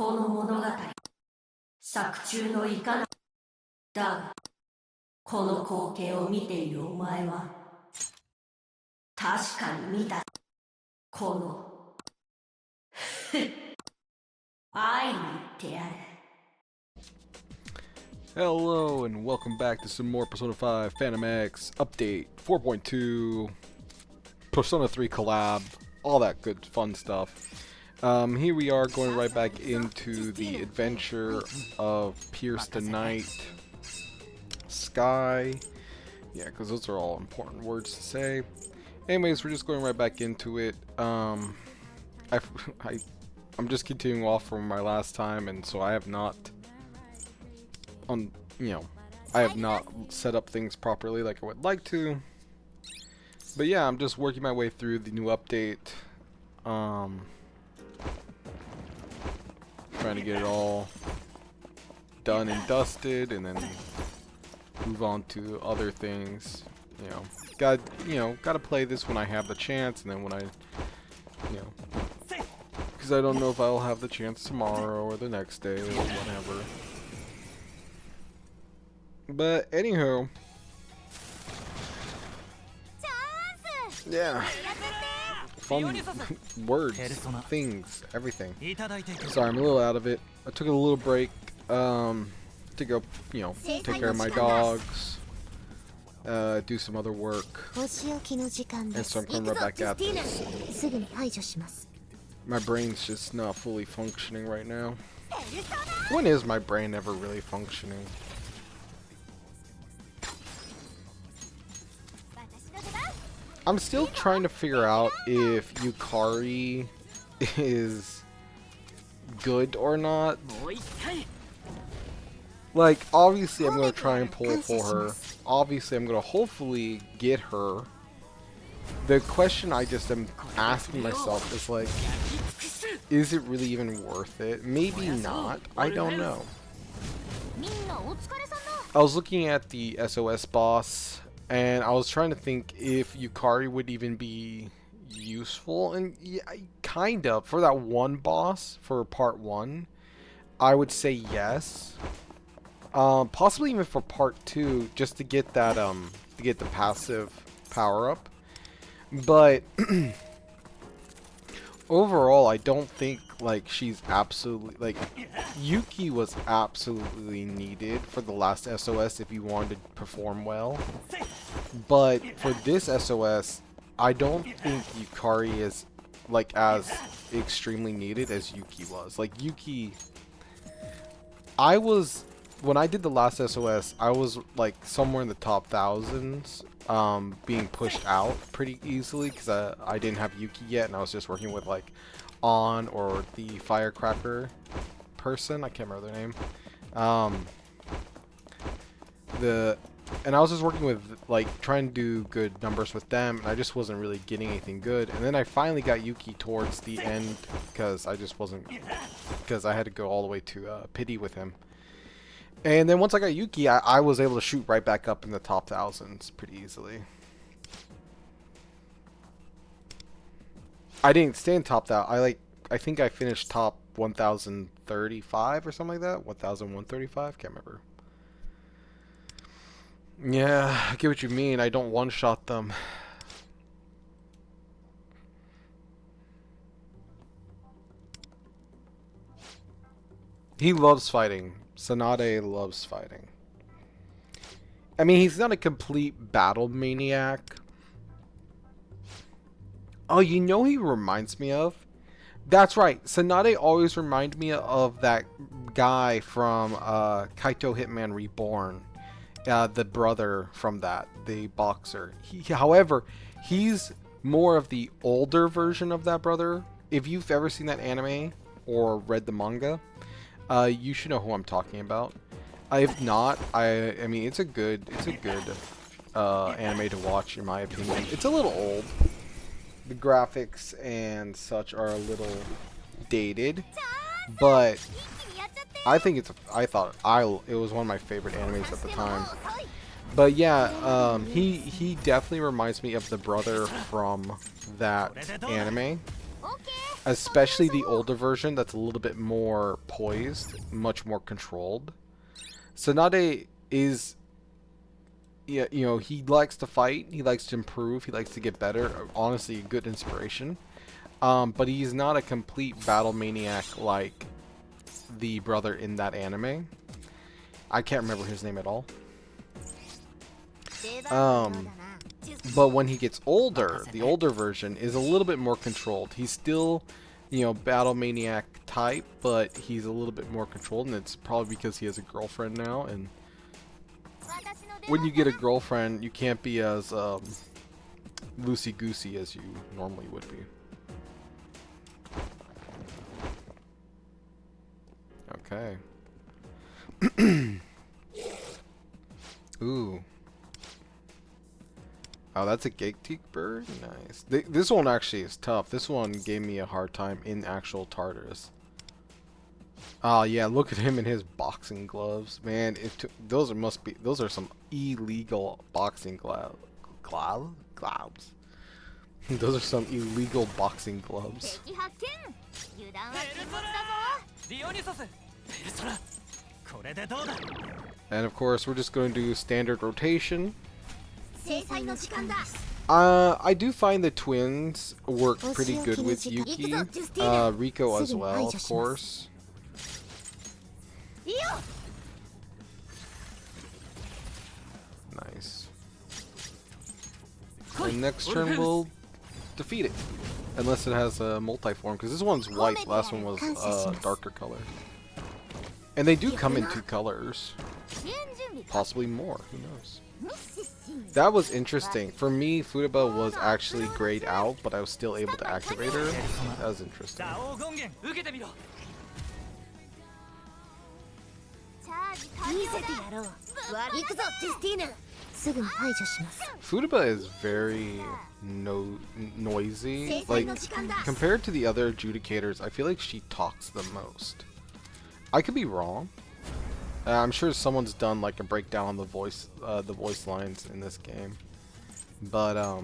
この物語作中のいかなだがこの光景を見ているお前は確かに見たこの愛に言ってやる。 Hello and welcome back to some more Persona 5 Phantom X update 4.2 Persona 3 collab, all that good fun stuff. Here we are going right back into the adventure of Pierce the Night Sky. Yeah, because those are all important words to say. Anyways, we're just going right back into it. I'm just continuing off from my last time, and so I have not I have not set up things properly like I would like to. But yeah, I'm just working my way through the new update. Trying to get it all done and dusted, and then move on to other things. Gotta play this when I have the chance, and then when I, because I don't know if I'll have the chance tomorrow or the next day or whatever. But anywho, yeah, fun words, things, everything. Sorry, I'm a little out of it. I took a little break to go, take care of my dogs, do some other work, and so I'm coming right back at this. My brain's just not fully functioning right now. When is my brain ever really functioning? I'm still trying to figure out if Yukari is good or not. Like, obviously I'm going to try and pull for her. Obviously I'm going to hopefully get her. The question I just am asking myself is like, is it really even worth it? Maybe not. I don't know. I was looking at the SOS boss, and I was trying to think if Yukari would even be useful, and yeah, kind of. For that one boss, for part 1, I would say yes. Possibly even for part 2, just to get that, to get the passive power-up. But, overall, I don't think, like, she's absolutely, like, Yuki was absolutely needed for the last SOS if you wanted to perform well. But for this SOS, I don't think Yukari is, like, as extremely needed as Yuki was. Like, Yuki, when I did the last SOS, I was, like, somewhere in the top thousands, being pushed out pretty easily, because I didn't have Yuki yet, and I was just working with, like, On or the firecracker person. I can't remember their name. And I was just working with, like, trying to do good numbers with them, and I just wasn't really getting anything good. And then I finally got Yuki towards the end, because I just wasn't, because I had to go all the way to Pity with him. And then once I got Yuki, I was able to shoot right back up in the top thousands pretty easily. I didn't stay in top that. I think I finished top 1035 or something like that. 1135, can't remember. Yeah, I get what you mean. I don't one-shot them. He loves fighting. Sanade loves fighting. I mean, he's not a complete battle maniac. Oh, you know he reminds me of? That's right. Sanade always reminds me of that guy from Kaito Hitman Reborn. The brother from that, the boxer. However, he's more of the older version of that brother. If you've ever seen that anime or read the manga, you should know who I'm talking about. If not, I mean, it's a good anime to watch, in my opinion. It's a little old. The graphics and such are a little dated, but I think it was one of my favorite animes at the time. But yeah, he definitely reminds me of the brother from that anime. especially the older version that's a little bit more poised, much more controlled. Tsunade is, yeah, you know, he likes to fight, he likes to improve, he likes to get better. Honestly, a good inspiration. But he's not a complete battle maniac like the brother in that anime. I can't remember his name at all. But when he gets older, the older version is a little bit more controlled. He's still, you know, battle maniac type, but he's a little bit more controlled, and it's probably because he has a girlfriend now. And when you get a girlfriend, you can't be as loosey-goosey as you normally would be. Okay. Ooh. Oh, that's a gatekeeper? Nice. This one actually is tough. This one gave me a hard time in actual Tartarus. Oh, yeah, look at him in his boxing gloves. Man, those are some illegal boxing gloves. Those are some illegal boxing gloves. And of course, we're just going to do standard rotation. I do find the twins work pretty good with Yuki. Rico as well, of course. Nice. And next turn we'll defeat it. Unless it has a multi-form, because this one's white, the last one was darker color. And they do come in 2 colors. Possibly more, who knows. That was interesting. For me, Futaba was actually grayed out, but I was still able to activate her. That was interesting. Futaba is very noisy. Like, compared to the other adjudicators, I feel like she talks the most. I could be wrong. I'm sure someone's done like a breakdown on the voice lines in this game, but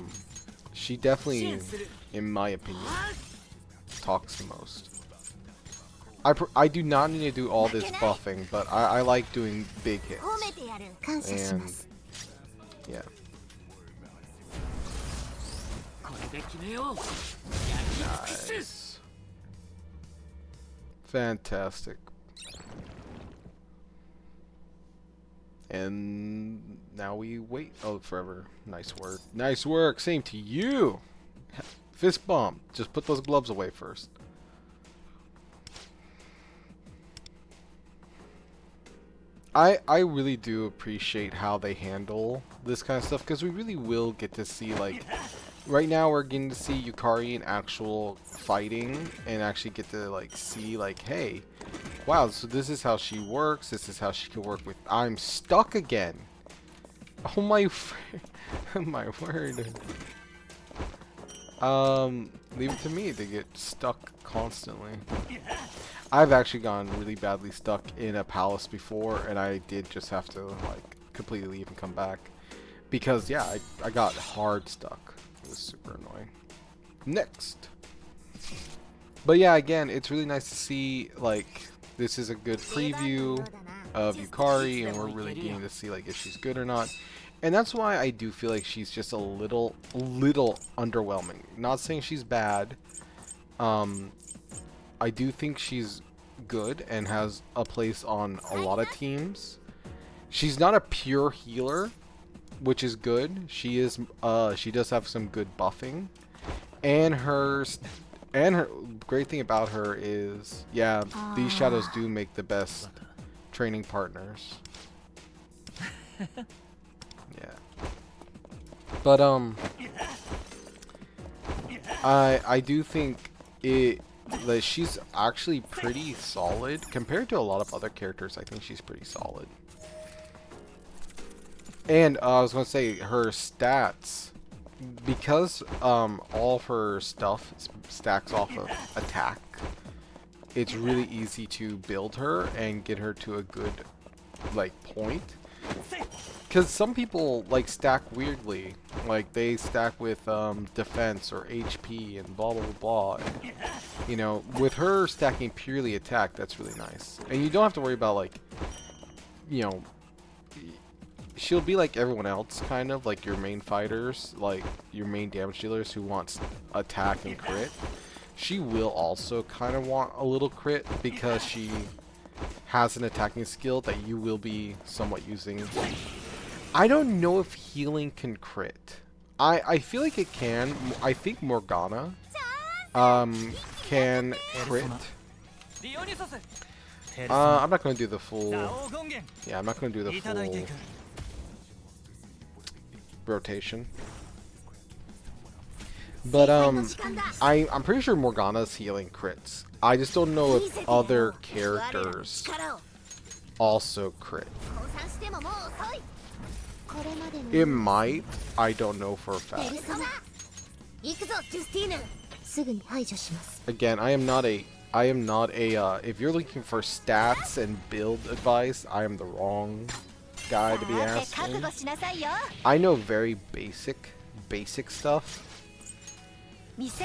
she definitely, in my opinion, talks the most. I do not need to do all this buffing, but I like doing big hits, and yeah. Nice. Fantastic. And now we wait. Oh, forever. Nice work. Nice work. Same to you. Fist bump. Just put those gloves away first. I really do appreciate how they handle this kind of stuff, because we really will get to see, like, right now we're getting to see Yukari in actual fighting and actually get to, like, see, like, hey, wow, so this is how she works, this is how she can work with... I'm stuck again! Oh my... my word. Leave it to me to get stuck constantly. I've actually gotten really badly stuck in a palace before, and I did just have to, like, completely leave and come back. Because, yeah, I got hard stuck. It was super annoying. Next! But yeah, again, it's really nice to see, like, this is a good preview of Yukari, and we're really getting to see, like, if she's good or not. And that's why I do feel like she's just a little underwhelming. Not saying she's bad. I do think she's good and has a place on a lot of teams. She's not a pure healer, which is good. She is. She does have some good buffing, and her great thing about her is, yeah, these shadows do make the best training partners. Yeah. But I do think that she's actually pretty solid compared to a lot of other characters. I think she's pretty solid. And I was gonna say her stats, because all of her stuff stacks off of attack. It's really easy to build her and get her to a good, like, point. Because some people, like, stack weirdly. Like, they stack with defense or HP and blah blah blah. You know, with her stacking purely attack, that's really nice. And you don't have to worry about, like, you know, she'll be like everyone else, kind of, like your main fighters, like your main damage dealers who wants attack and crit. She will also kind of want a little crit because she has an attacking skill that you will be somewhat using. I don't know if healing can crit. I feel like it can. I think Morgana can crit. I'm not going to do the full... Yeah, I'm not going to do the full rotation. But I'm pretty sure Morgana's healing crits. I just don't know if other characters also crit. It might. I don't know for a fact. Again, I am not a if you're looking for stats and build advice, I am the wrong guy to be asking. I know very basic stuff. If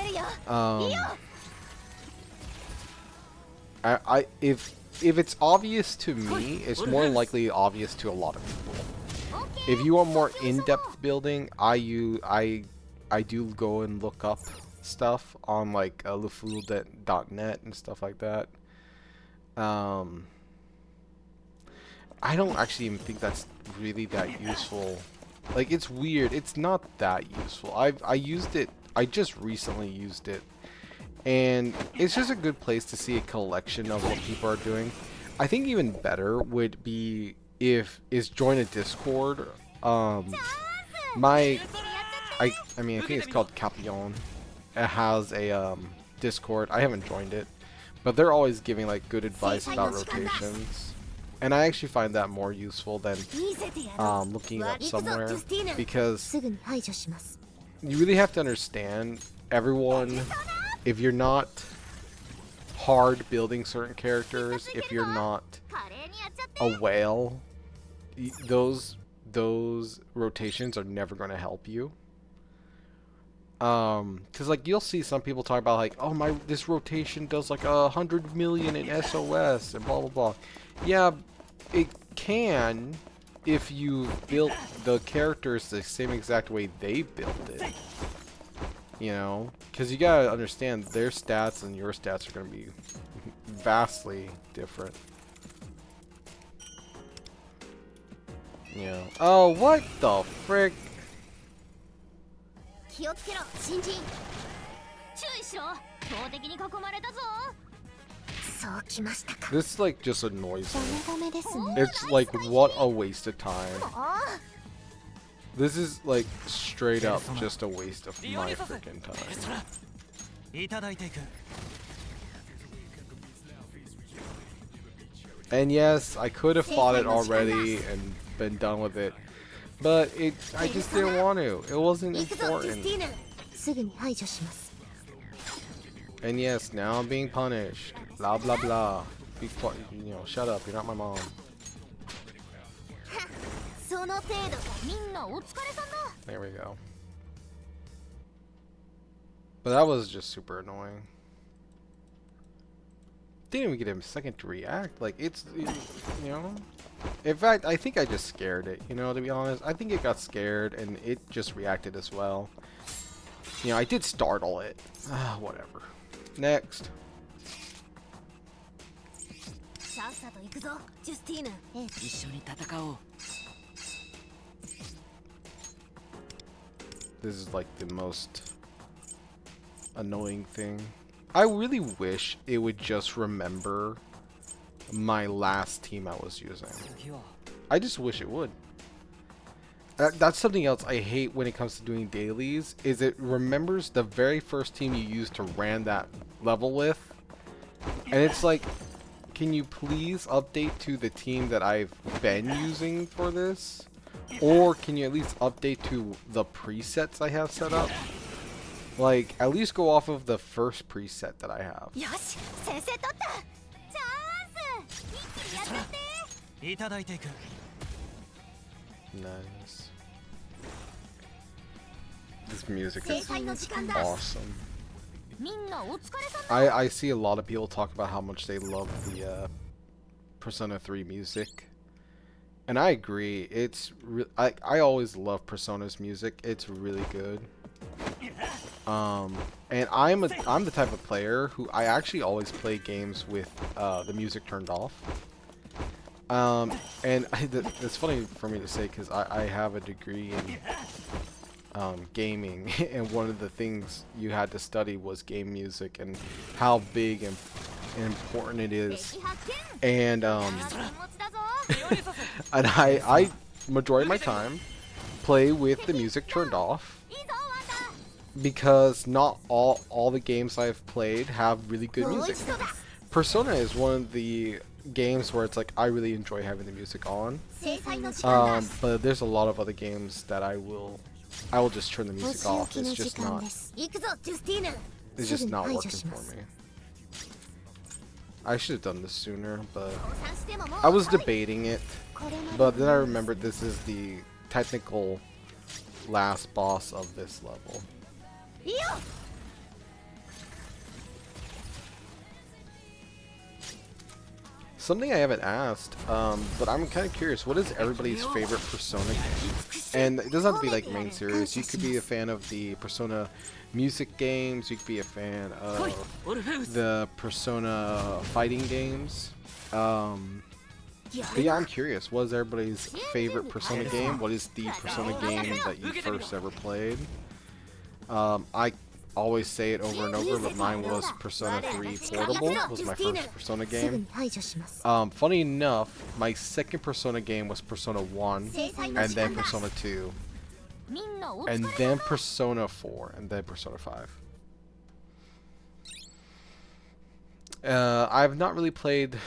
it's obvious to me, it's more likely obvious to a lot of people. If you want more in-depth building, I do go and look up stuff on like lufu.net and stuff like that. I don't actually even think that's really that useful. Like, it's weird. It's not that useful. I used it. I just recently used it, and it's just a good place to see a collection of what people are doing. I think even better would be is join a Discord. I mean, I think it's called Capion. It has a Discord. I haven't joined it, but they're always giving like good advice about rotations, and I actually find that more useful than looking it up somewhere, because you really have to understand everyone. If you're not hard building certain characters, if you're not a whale, those rotations are never going to help you. Cause like you'll see some people talk about like, oh this rotation does like 100 million in SOS and blah blah blah. Yeah, it can if you built the characters the same exact way they built it. You know, because you gotta understand their stats and your stats are gonna be vastly different. Yeah. Oh, what the frick? This like just annoys me. It's like, what a waste of time. This is like straight up just a waste of my freaking time. And yes, I could have fought it already and been done with it, but I just didn't want to. It wasn't important. And yes, now I'm being punished. Blah blah blah. Be quiet, you know, shut up. You're not my mom. There we go. But that was just super annoying. Didn't even get him a second to react. Like, you know. In fact, I think I just scared it. You know, to be honest, I think it got scared and it just reacted as well. You know, I did startle it. Whatever. Next. This is like the most annoying thing. I really wish it would just remember my last team I was using. I just wish it would. That's something else I hate when it comes to doing dailies, is it remembers the very first team you used to ran that level with. And it's like, can you please update to the team that I've been using for this? Or can you at least update to the presets I have set up? Like, at least go off of the first preset that I have. Nice. This music is awesome. I see a lot of people talk about how much they love the Persona 3 music. And I agree. I always love Persona's music. It's really good. And I'm the type of player who I actually always play games with the music turned off. And it's funny for me to say because I have a degree in gaming, and one of the things you had to study was game music and how big and important it is. And and I majority of my time play with the music turned off because not all the games I've played have really good music. Persona is one of the games where it's like I really enjoy having the music on. But there's a lot of other games that I will just turn the music off. It's just not working for me. I should have done this sooner, but I was debating it. But then I remembered this is the technical last boss of this level. Something I haven't asked, but I'm kind of curious. What is everybody's favorite Persona game? And it doesn't have to be like main series. You could be a fan of the Persona music games. You could be a fan of the Persona fighting games. But yeah, I'm curious. What is everybody's favorite Persona game? What is the Persona game that you first ever played? I always say it over and over, but mine was Persona 3 Portable. Was my first Persona game. Funny enough, my second Persona game was Persona 1, and then Persona 2, and then Persona 4, and then Persona 5. I've not really played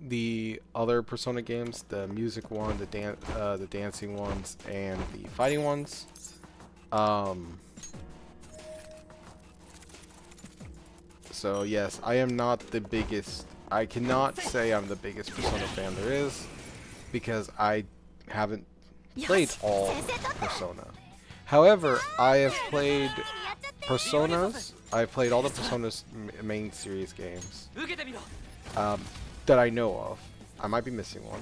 the other Persona games, the music one, the dancing ones, and the fighting ones. So yes, I am not the biggest. I cannot say I'm the biggest Persona fan there is, because I haven't played all Persona. However, I have played Personas. I've played all the Persona's main series games that I know of. I might be missing one.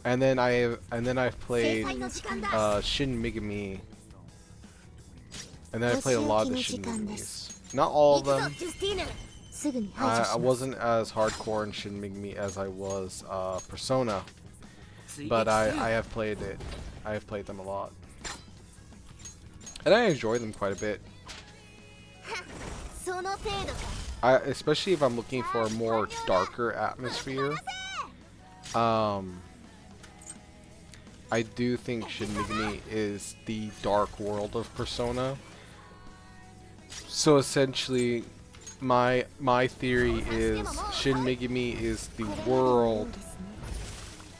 And then I've played Shin Megami. And then I played a lot of the Shin Megamis. Not all of them. I wasn't as hardcore in Shin Megami as I was Persona, but I have played it. I have played them a lot, and I enjoy them quite a bit. Especially if I'm looking for a more darker atmosphere. I do think Shin Megami is the dark world of Persona. So essentially, my theory is Shin Megami is the world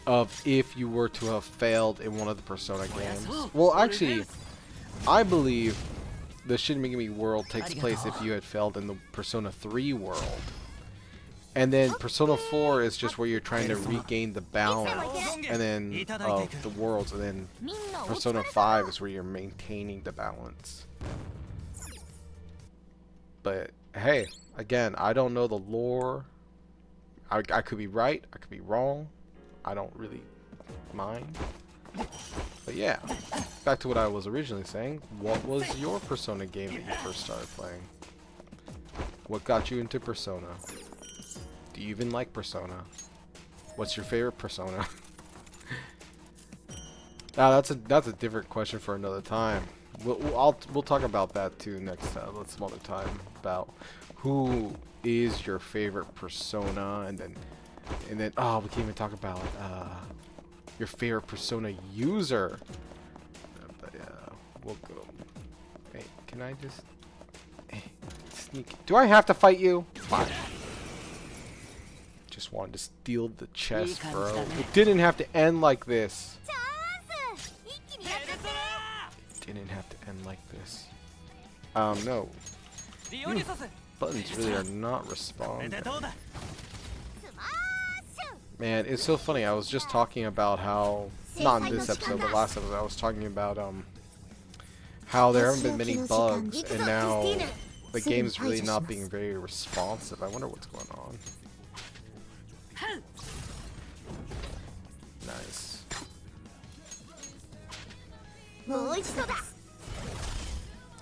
of if you were to have failed in one of the Persona games. Well, actually, I believe the Shin Megami world takes place if you had failed in the Persona 3 world. And then Persona 4 is just where you're trying to regain the balance and then of the worlds, and then Persona 5 is where you're maintaining the balance. But hey, again, I don't know the lore. I could be right, I could be wrong. I don't really mind. But yeah, back to what I was originally saying. What was your Persona game that you first started playing? What got you into Persona? Do you even like Persona? What's your favorite Persona? That's a different question for another time. We'll talk about that too next some other time, about who is your favorite Persona, and then oh, we can even talk about your favorite Persona user. But we'll go. Hey, can I just sneak? Do I have to fight you? Fine. Just wanted to steal the chest, bro. It didn't have to end like this. Didn't have to end like this. No. Buttons really are not responding. Man, it's so funny. I was just talking about how, not in this episode, but last episode, I was talking about how there haven't been many bugs, and now The game's really not being very responsive. I wonder what's going on. Nice.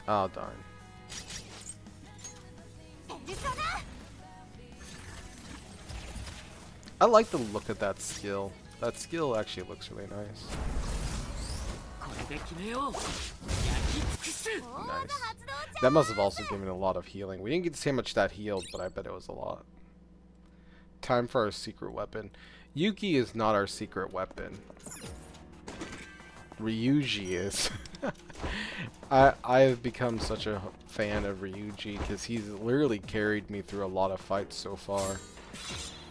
Oh, darn. I like the look of that skill. That skill actually looks really nice. Nice. That must have also given a lot of healing. We didn't get to see how much that healed, but I bet it was a lot. Time for our secret weapon. Yuki is not our secret weapon. Ryuji is. I have become such a fan of Ryuji because he's literally carried me through a lot of fights so far.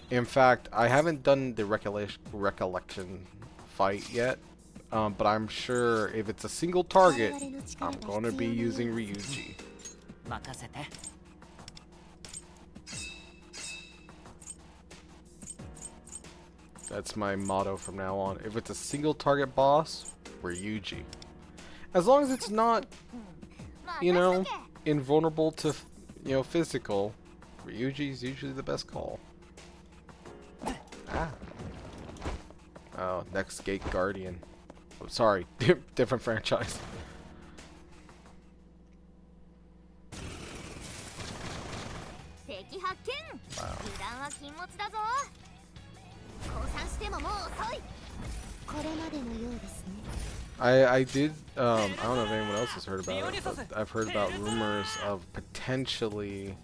In fact, I haven't done the recollection fight yet, but I'm sure if it's a single target, I'm going to be using Ryuji. That's my motto from now on. If it's a single target boss, Ryuji. As long as it's not, you know, invulnerable to, you know, physical, Ryuji is usually the best call. Ah. Oh, next Gate Guardian. Oh, sorry, different franchise. Wow. I did, I don't know if anyone else has heard about it, but I've heard about rumors of potentially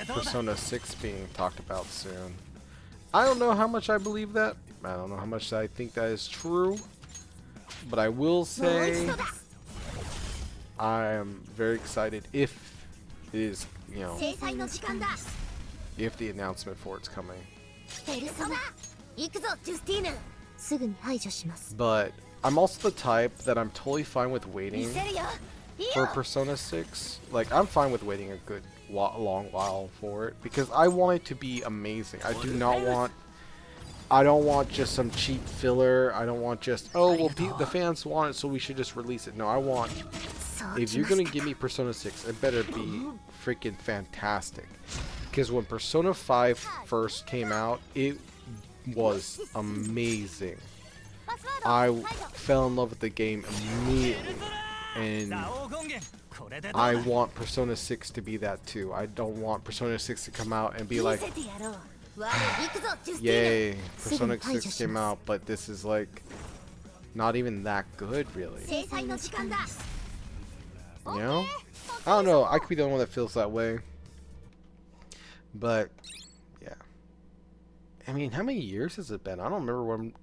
Persona 6 being talked about soon. I don't know how much I believe that. I don't know how much I think that is true. But I will say I am very excited if it is, you know, if the announcement for it's coming. But I'm also the type that I'm totally fine with waiting for Persona 6. Like, I'm fine with waiting a good long while for it because I want it to be amazing. I don't want just some cheap filler. I don't want just, oh, well, the fans want it, so we should just release it. No, I want, if you're gonna give me Persona 6, it better be freaking fantastic. Because when Persona 5 first came out, it was amazing. I fell in love with the game immediately, and I want Persona 6 to be that too. I don't want Persona 6 to come out and be like, yay, Persona 6 came out, but this is like not even that good, really. You know? I don't know. I could be the only one that feels that way. But yeah. I mean, how many years has it been? I don't remember when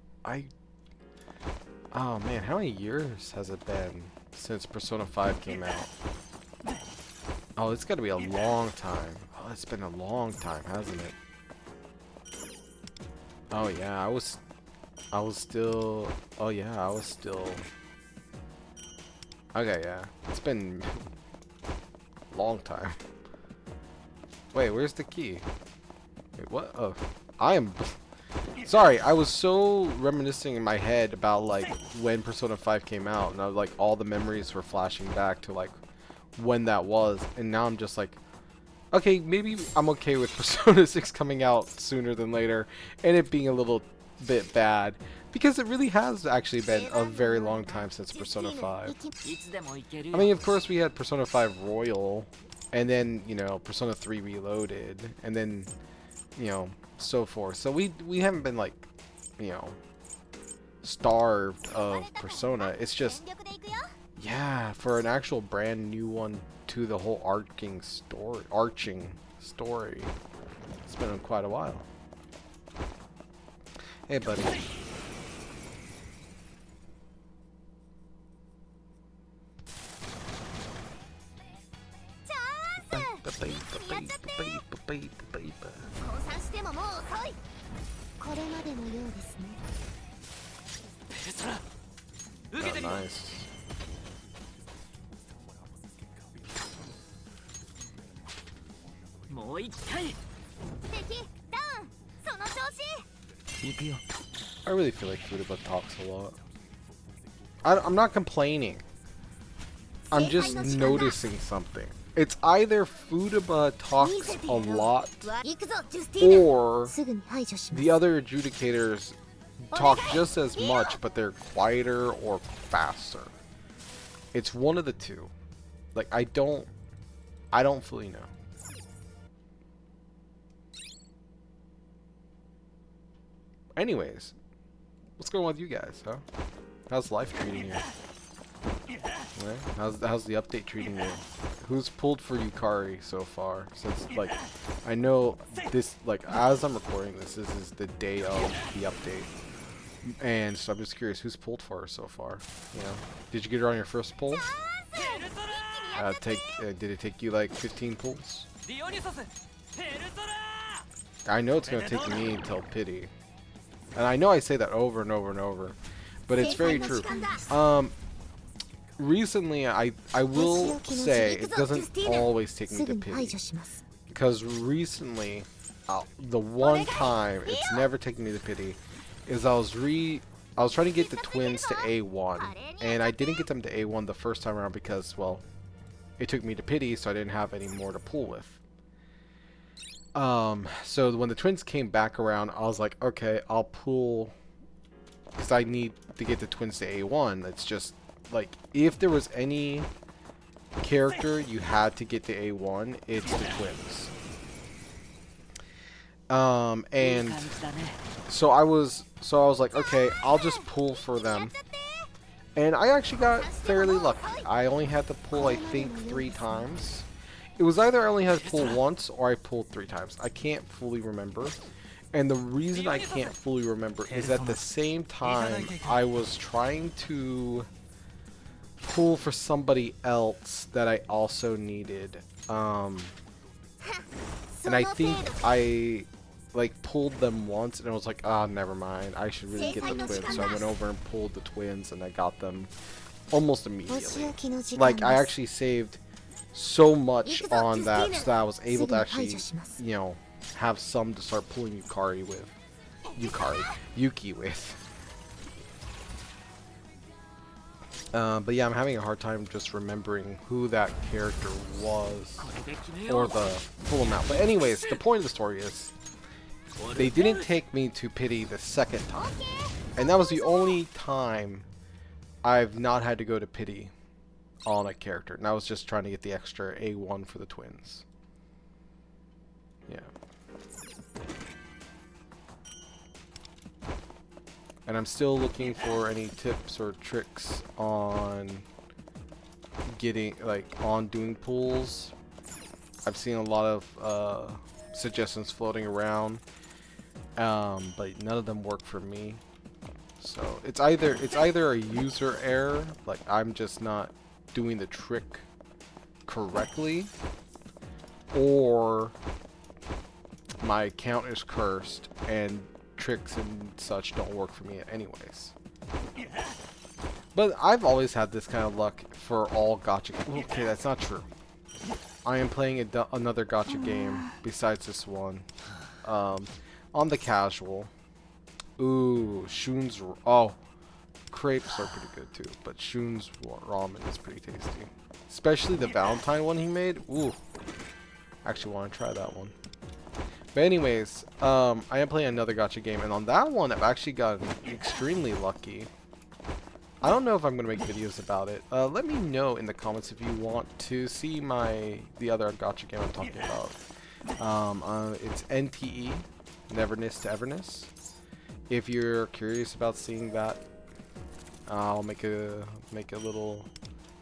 oh man, how many years has it been since Persona 5 came out? Oh, it's got to be a long time. Oh, it's been a long time, hasn't it? Oh yeah, I was still. Oh yeah, I was still. Okay, yeah, it's been a long time. Wait, where's the key? Wait, what? Oh, I am. Sorry, I was so reminiscing in my head about like when Persona 5 came out, and I was like all the memories were flashing back to like when that was, and now I'm just like, okay, maybe I'm okay with Persona 6 coming out sooner than later, and it being a little bit bad, because it really has actually been a very long time since Persona 5. I mean, of course we had Persona 5 Royal, and then, you know, Persona 3 Reloaded, and then, you know, so forth. So we haven't been like, you know, starved of Persona. It's just, yeah, for an actual brand new one to the whole arching story, it's been quite a while. Hey, buddy. Oh, nice. I really feel like Futaba talks a lot. I'm not complaining. I'm just noticing something. It's either Futaba talks a lot, or the other adjudicators talk just as much, but they're quieter or faster. It's one of the two. Like, I don't fully know. Anyways, what's going on with you guys, huh? How's life treating you? Right? How's the update treating you? Who's pulled for Yukari so far? Since, like, I know this, like, as I'm recording this is the day of the update. And so I'm just curious, who's pulled for her so far? You know, did you get her on your first pull? Did it take you like 15 pulls? I know it's gonna take me until pity, and I know I say that over and over and over, but it's very true. Recently, I will say it doesn't always take me to pity, because recently, the one time it's never taken me to pity is I was trying to get the twins to A1, and I didn't get them to A1 the first time around because, well, it took me to pity, so I didn't have any more to pull with. So when the twins came back around, I was like, okay, I'll pull, because I need to get the twins to A1. It's just, like, if there was any character you had to get to A1, it's the twins. And so I was like, okay, I'll just pull for them. And I actually got fairly lucky. I only had to pull, I think, 3 times. It was either I only had to pull once or I pulled 3 times. I can't fully remember. And the reason I can't fully remember is at the same time I was trying to pull for somebody else that I also needed. And I think I like pulled them once and I was like, ah, never mind, I should really get the twins. So I went over and pulled the twins and I got them almost immediately. Like, I actually saved so much on that so that I was able to actually, you know, have some to start pulling Yuki with. But yeah, I'm having a hard time just remembering who that character was or the full amount. But anyways, the point of the story is they didn't take me to pity the second time. And that was the only time I've not had to go to pity on a character. And I was just trying to get the extra A1 for the twins. Yeah. And I'm still looking for any tips or tricks on getting, like, on doing pulls. I've seen a lot of suggestions floating around, but none of them work for me. So it's either a user error, like I'm just not doing the trick correctly, or my account is cursed and tricks and such don't work for me anyways. But I've always had this kind of luck for all gacha. Okay, that's not true. I am playing another gacha game besides this one, on the casual. Ooh, Shun's. Oh, crepes are pretty good too, but Shun's ramen is pretty tasty, especially the Valentine one he made. Ooh, actually want to try that one. But anyways, I am playing another gacha game, and on that one, I've actually gotten extremely lucky. I don't know if I'm going to make videos about it. Let me know in the comments if you want to see the other gacha game I'm talking about. It's NTE, Neverness to Everness. If you're curious about seeing that, I'll make a little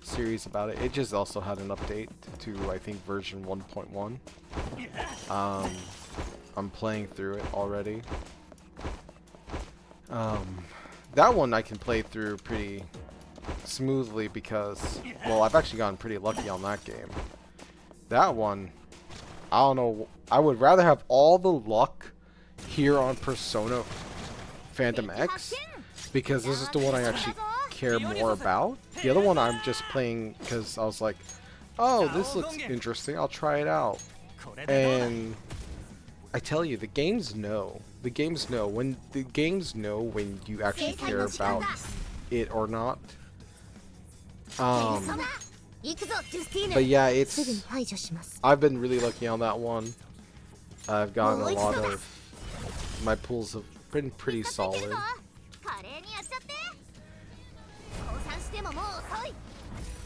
series about it. It just also had an update to, I think, version 1.1. I'm playing through it already. That one I can play through pretty smoothly because, well, I've actually gotten pretty lucky on that game. That one, I don't know, I would rather have all the luck here on Persona Phantom X, because this is the one I actually care more about. The other one I'm just playing because I was like, oh, this looks interesting, I'll try it out. And I tell you, the games know. The games know. When the games know when you actually care about it or not. But yeah, it's... I've been really lucky on that one. I've gotten a lot of... My pools have been pretty solid.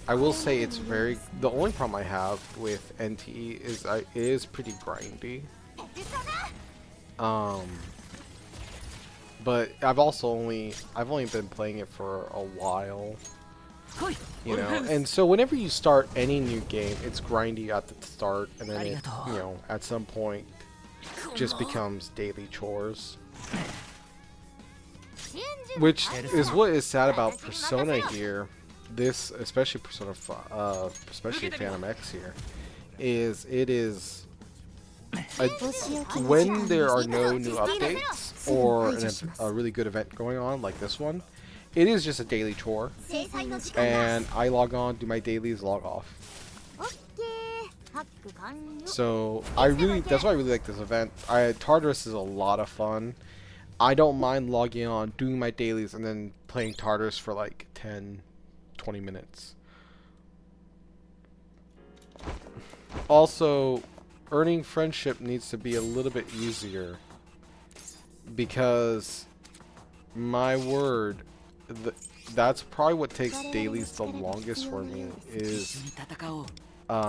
I will say it's very... The only problem I have with NTE is it is pretty grindy. But I've only been playing it for a while. You know, and so whenever you start any new game, it's grindy at the start, and then it, you know, at some point, just becomes daily chores. Which is what is sad about Persona here. This, especially Persona, especially Phantom X here, is it is when there are no new updates or a really good event going on like this one. It is just a daily chore, and I log on, do my dailies, log off. So that's why I really like this event. Tartarus is a lot of fun. I don't mind logging on, doing my dailies, and then playing Tartarus for like 10, 20 minutes. Also, earning friendship needs to be a little bit easier, because my word, that's probably what takes dailies the longest for me, is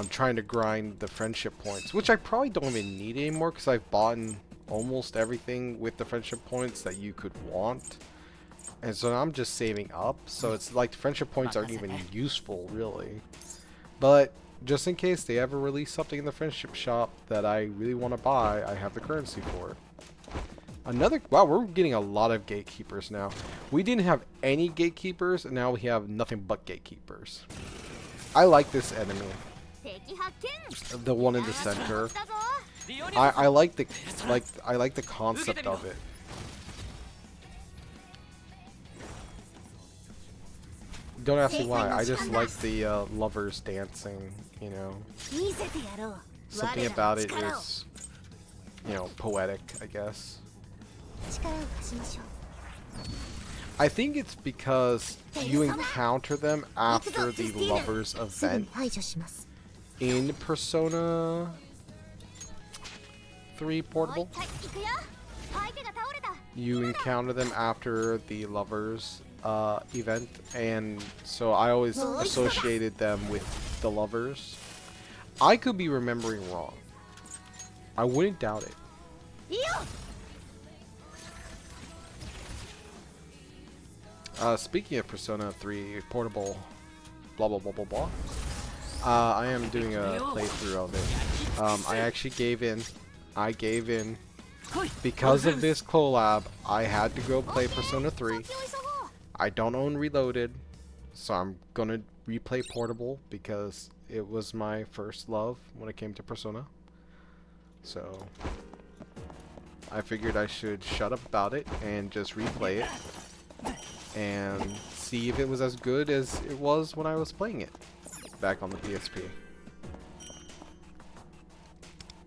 trying to grind the friendship points, which I probably don't even need anymore because I've bought almost everything with the friendship points that you could want, and so now I'm just saving up, so it's like the friendship points aren't even useful really. But just in case they ever release something in the friendship shop that I really want to buy, I have the currency for it. Wow, we're getting a lot of gatekeepers now. We didn't have any gatekeepers, and now we have nothing but gatekeepers. I like this enemy. The one in the center. I like the concept of it. Don't ask me why. I just like the lovers dancing, you know. Something about it is, you know, poetic, I guess. I think it's because you encounter them after the lovers event in Persona 3 Portable. You encounter them after the lovers event, and so I always associated them with the lovers. I could be remembering wrong. I wouldn't doubt it. Speaking of Persona 3 Portable, blah blah blah blah blah, I am doing a playthrough of it. I actually gave in. I gave in. Because of this collab, I had to go play Persona 3. I don't own Reloaded, so I'm gonna replay Portable because it was my first love when it came to Persona. So I figured I should shut up about it and just replay it and see if it was as good as it was when I was playing it back on the PSP.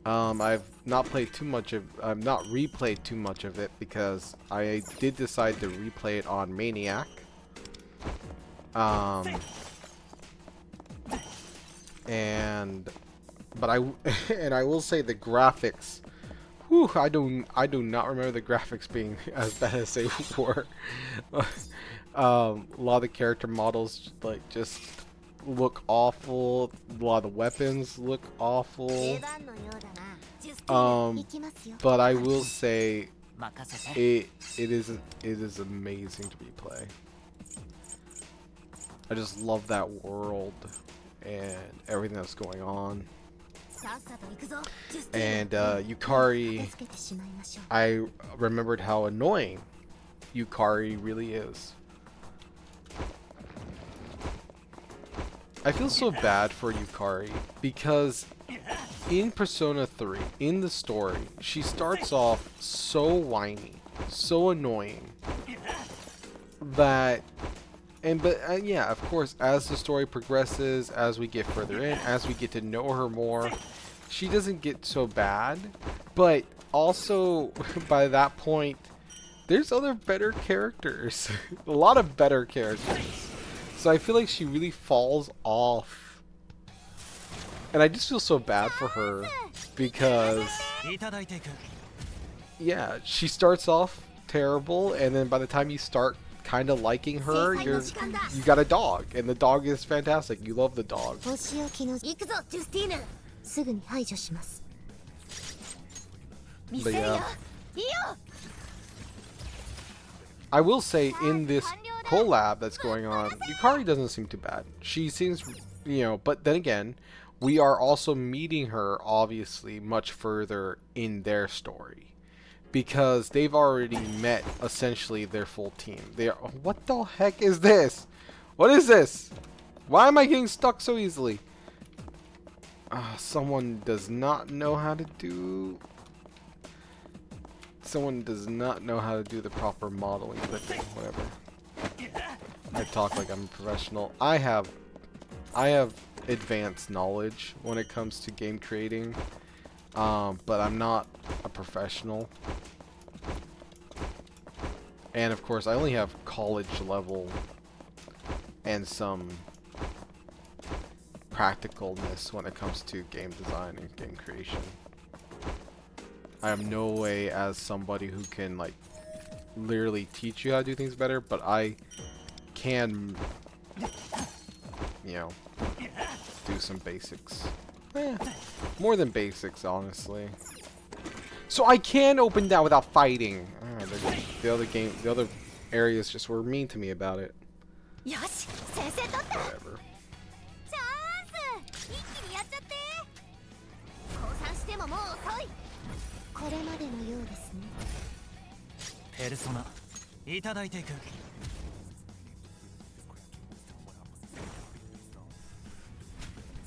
I've not replayed too much of it because I did decide to replay it on Maniac. But I will say the graphics. Whew, I do not remember the graphics being as bad as they were. A lot of the character models just look awful. A lot of the weapons look awful. But I will say it is amazing to replay. I just love that world and everything that's going on. And Yukari, I remembered how annoying Yukari really is. I feel so bad for Yukari because in Persona 3, in the story, she starts off so whiny, so annoying that, yeah, of course, as the story progresses, as we get further in, as we get to know her more, she doesn't get so bad, but also by that point, there's other better characters, a lot of better characters. So I feel like she really falls off And I just feel so bad for her because, yeah, she starts off terrible, and then by the time you start kind of liking her, you got a dog, and the dog is fantastic. You love the dog. But yeah, I will say in this collab that's going on, Yukari doesn't seem too bad. She seems, you know, but then again, we are also meeting her obviously much further in their story because they've already met essentially their full team. They are, what the heck is this? What is this? Why am I getting stuck so easily? Someone does not know how to do... Someone does not know how to do the proper modeling thing, whatever. I talk like I'm a professional. I have advanced knowledge when it comes to game creating, but I'm not a professional. And of course, I only have college level and some practicalness when it comes to game design and game creation. I have no way as somebody who can like literally teach you how to do things better, but I can, you know, do some basics. More than basics, honestly. So I can open that without fighting. The other areas just were mean to me about it. Whatever. Persona, いただいていく。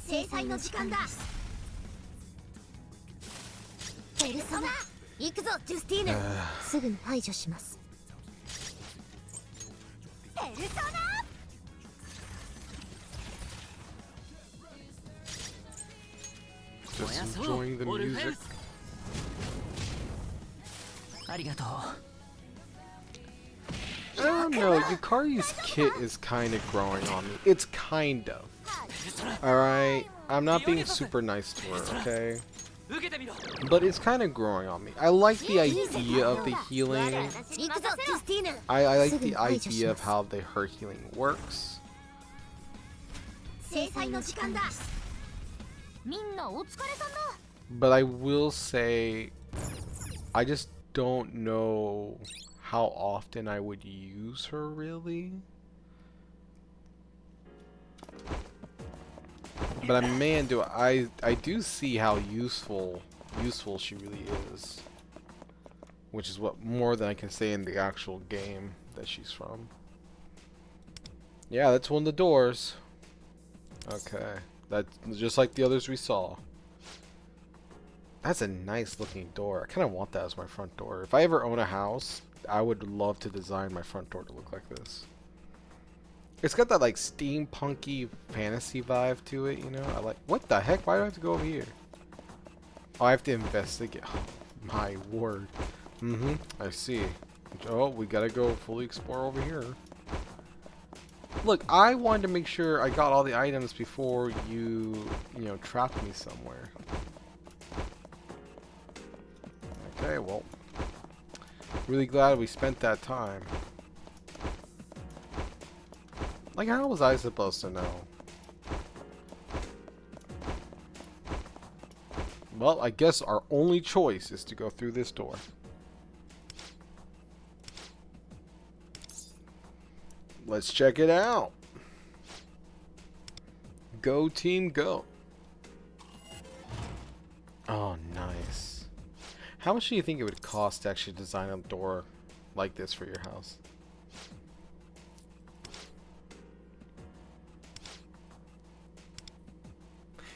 制裁の時間だ。ペルソナ、行くぞ、ジュスティーヌ。すぐに排除します。ペルソナ。Just enjoying the music. ありがとう。I don't know, Yukari's kit is kind of growing on me. It's kind of. Alright? I'm not being super nice to her, okay? But it's kind of growing on me. I like the idea of the healing. I like the idea of how her healing works. But I will say, I just don't know how often I would use her, really. But man, I do see how useful she really is, which is what more than I can say in the actual game that she's from. Yeah, that's one of the doors. Okay, that's just like the others we saw. That's a nice looking door. I kind of want that as my front door. If I ever own a house, I would love to design my front door to look like this. It's got that like steampunky fantasy vibe to it, you know? I like, what the heck? Why do I have to go over here? Oh, I have to investigate. Oh, my word. I see. Oh, we gotta go fully explore over here. Look, I wanted to make sure I got all the items before you know, trapped me somewhere. Okay, well, really glad we spent that time. Like, how was I supposed to know? Well, I guess our only choice is to go through this door. Let's check it out. Go team, go. Oh, nice. How much do you think it would cost to actually design a door like this for your house?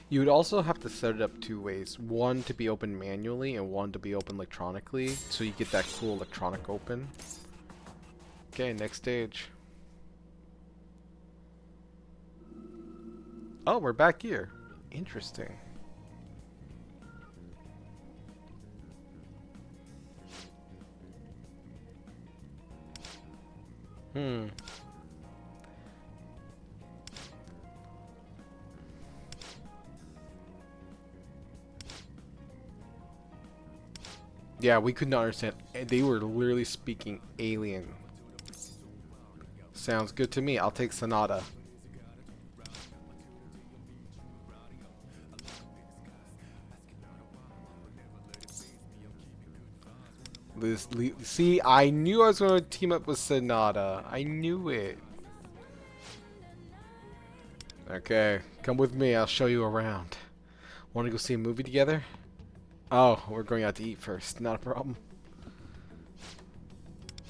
You would also have to set it up two ways. One to be open manually and one to be open electronically, so you get that cool electronic open. Okay, next stage. Oh, we're back here. Interesting. Yeah, we could not understand. They were literally speaking alien. Sounds good to me. I'll take Sonata. See, I knew I was going to team up with Sonata. I knew it. Okay, come with me. I'll show you around. Want to go see a movie together? Oh, we're going out to eat first. Not a problem.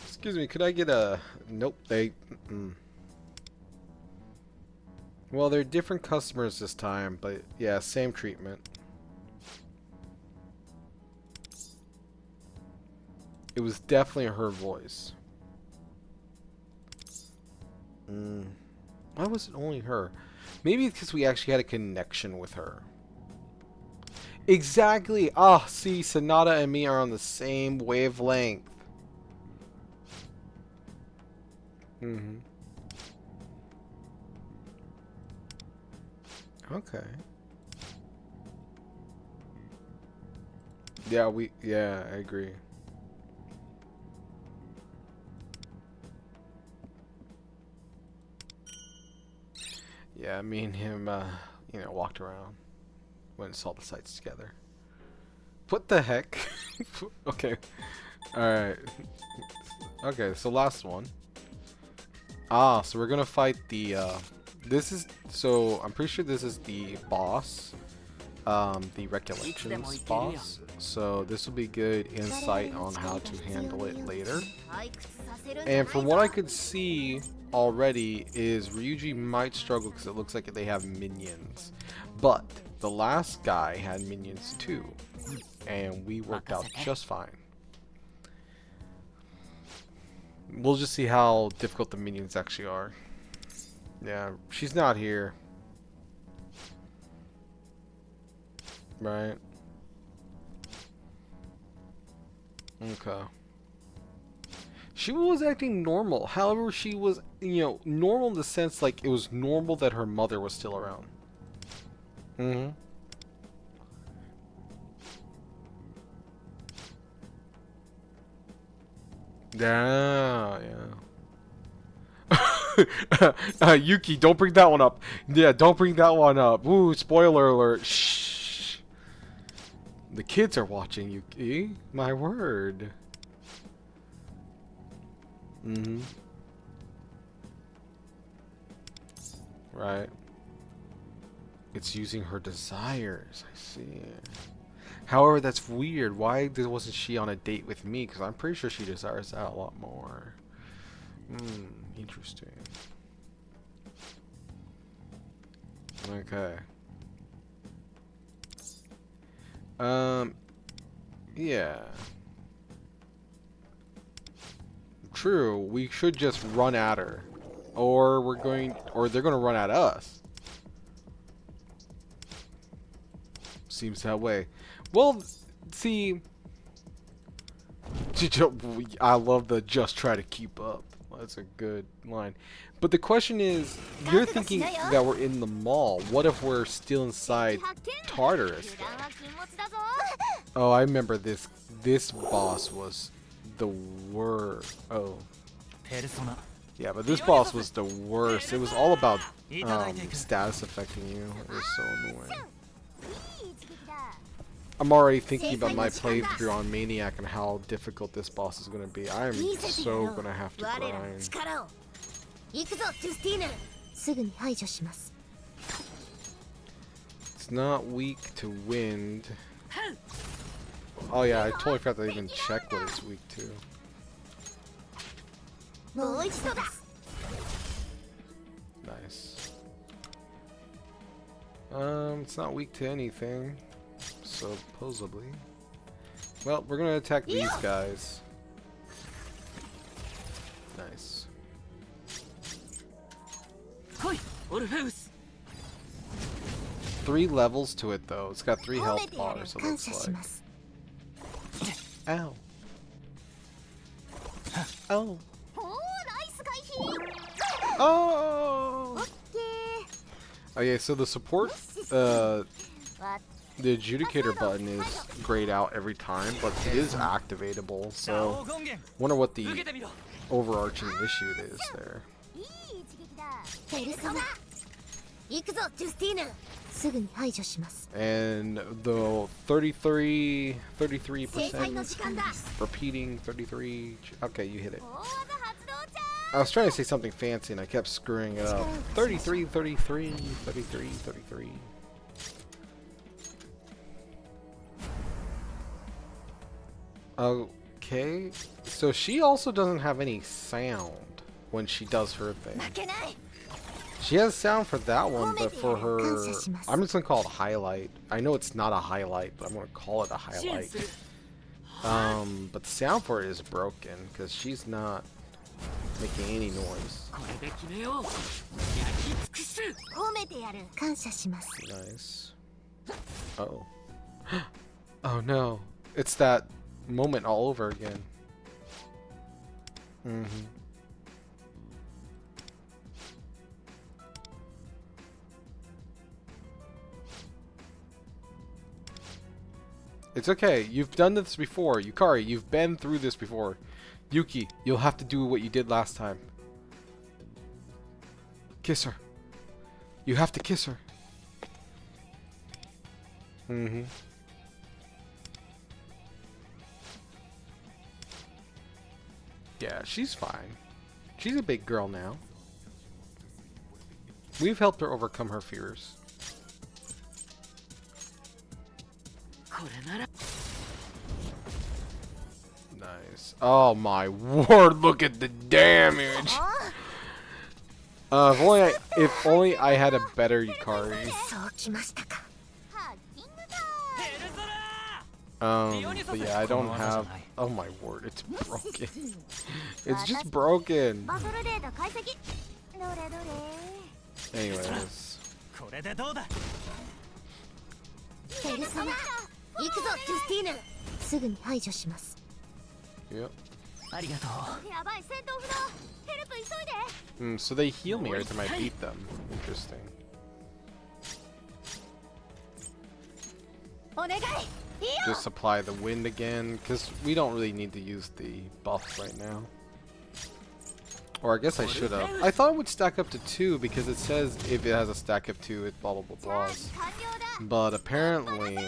Excuse me, could I get a... Nope, they... Well, they're different customers this time, but yeah, same treatment. It was definitely her voice. Why was it only her? Maybe because we actually had a connection with her. Exactly! Ah, see, Sonata and me are on the same wavelength. Okay. Yeah, I agree. Yeah, me and him, you know, walked around. Went and saw the sights together. What the heck? Okay. Alright. Okay, so last one. Ah, so we're gonna fight the, this is, so I'm pretty sure this is the boss. The Recollections boss. So this will be good insight on how to handle it later. And from what I could see already is Ryuji might struggle because it looks like they have minions. But the last guy had minions too. And we worked out just fine. We'll just see how difficult the minions actually are. Yeah, she's not here. Right. Okay. She was acting normal. However, she was, you know, normal in the sense like it was normal that her mother was still around. Yeah, yeah. Yuki, don't bring that one up. Yeah, don't bring that one up. Ooh, spoiler alert. Shh. The kids are watching, Yuki. My word. Right. It's using her desires. I see. However, that's weird. Why wasn't she on a date with me? Because I'm pretty sure she desires that a lot more. Interesting. Okay. Yeah. True, we should just run at her. Or they're gonna run at us. Seems that way. Well, see, I love the just try to keep up. That's a good line. But the question is, you're thinking that we're in the mall. What if we're still inside Tartarus? Oh, I remember this. This boss was the worst. Oh. Yeah, but this boss was the worst. It was all about status affecting you. It was so annoying. I'm already thinking about my playthrough on Maniac and how difficult this boss is going to be. I am so going to have to grind. It's not weak to wind. Oh yeah, I totally forgot to even check what it's weak to. Nice. It's not weak to anything. Supposedly. Well, we're gonna attack these guys. Nice. 3 levels to it though. It's got 3 health bars, it looks like. Ow. Oh. Oh. Okay, so the support the adjudicator button is grayed out every time, but it is activatable, so wonder what the overarching issue is there. いい一撃だペルソナ行くぞジュスティーヌすぐに排除します And the 33% 制裁の時間だ repeating 33. Okay, you hit it. 大技発動じゃ I was trying to say something fancy and I kept screwing it up. 33, 33, 33, 33. Okay, so she also doesn't have any sound when she does her thing. 負けない She has sound for that one, but for her, I'm just gonna call it a highlight. I know it's not a highlight, but I'm gonna call it a highlight. But the sound for it is broken because she's not making any noise. これで決めよう焼き尽くす褒めてやる感謝します Nice. Uh-oh. Oh no. It's that moment all over again. It's okay. You've done this before. Yukari, you've been through this before. Yuki, you'll have to do what you did last time. Kiss her. You have to kiss her. Yeah, she's fine. She's a big girl now. We've helped her overcome her fears. Nice. Oh my word, look at the damage! If only I had a better Yukari. そうきましたか But yeah, I don't have... Oh my word, it's broken. It's just broken. バトルデータ解析どれどれ Anyways. これでどうだペルソナ行くぞジュスティーヌすぐに排除します Yep. ありがとうやばい戦闘不能ヘルプ急いで So they heal me every time I beat them. Interesting. お願いいいよ Just apply the wind again, because we don't really need to use the buff right now. Or I guess I should have. I thought it would stack up to 2 because it says if it has a stack of 2, it blah blah blah blahs. 完了だ But apparently 降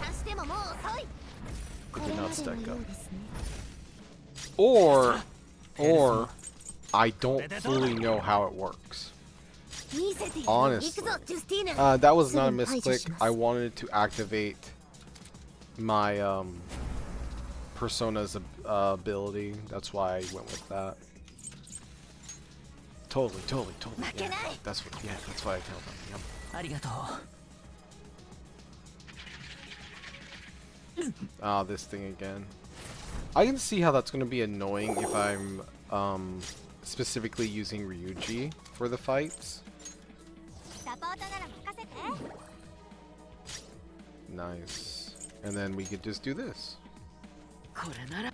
参してももう遅い it did not stack up. ですね Or I don't fully know how it works. 見せてやる Honestly. 行くぞジュスティーヌ That was not a misclick. I wanted to activate my Persona's ability. That's why I went with that. Totally. Yeah, that's what I tell them. Yep. ありがとう Ah, this thing again. I can see how that's going to be annoying if I'm specifically using Ryuji for the fights. サポートなら任せて Nice. And then we could just do this. これなら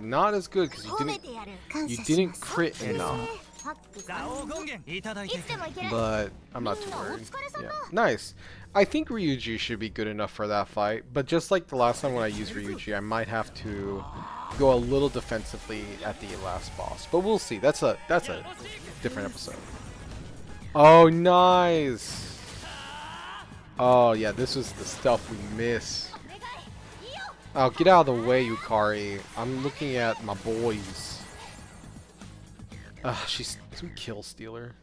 Not as good because 褒めてやる感 you 謝し didn't ます crit enough. ファックザオ権限いただいていつでもいける But I'm not too worried. Yeah. Nice. I think Ryuji should be good enough for that fight, but just like the last time when I used Ryuji, I might have to go a little defensively at the last boss. But we'll see. That's a different episode. Oh, nice. Oh, yeah, this is the stuff we miss. お願いいいよ Oh, get out of the way, Yukari. I'm looking at my boys. She's some kill stealer.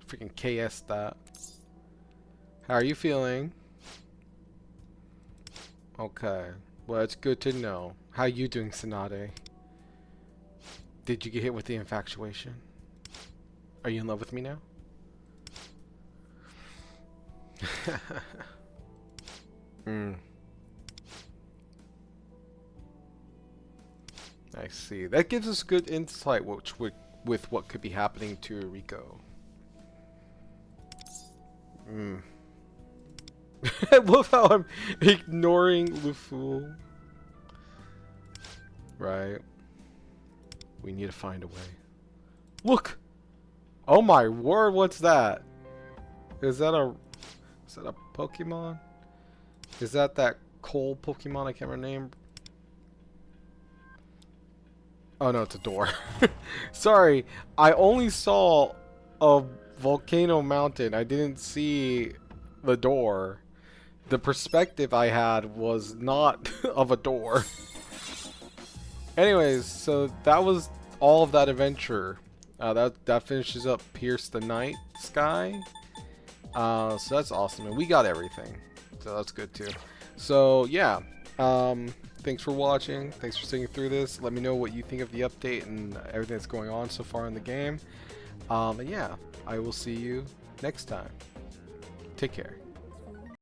Freaking KS that. How are you feeling? Okay. Well, it's good to know. How you doing, Tsunade? Did you get hit with the infatuation? Are you in love with me now? I see. That gives us good insight with what could be happening to Rico. I love how I'm ignoring Lufu. Right. We need to find a way. Look! Oh my word, what's that? Is that a Pokemon? Is that coal Pokemon? I can't remember the name. Oh no, it's a door. Sorry, I only saw a volcano mountain. I didn't see the door. The perspective I had was not of a door. Anyways, so that was all of that adventure. That finishes up Pierce the Night Sky. So that's awesome, and we got everything. So that's good too. So yeah, thanks for watching. Thanks for sitting through this. Let me know what you think of the update and everything that's going on so far in the game. And yeah, I will see you next time. Take care.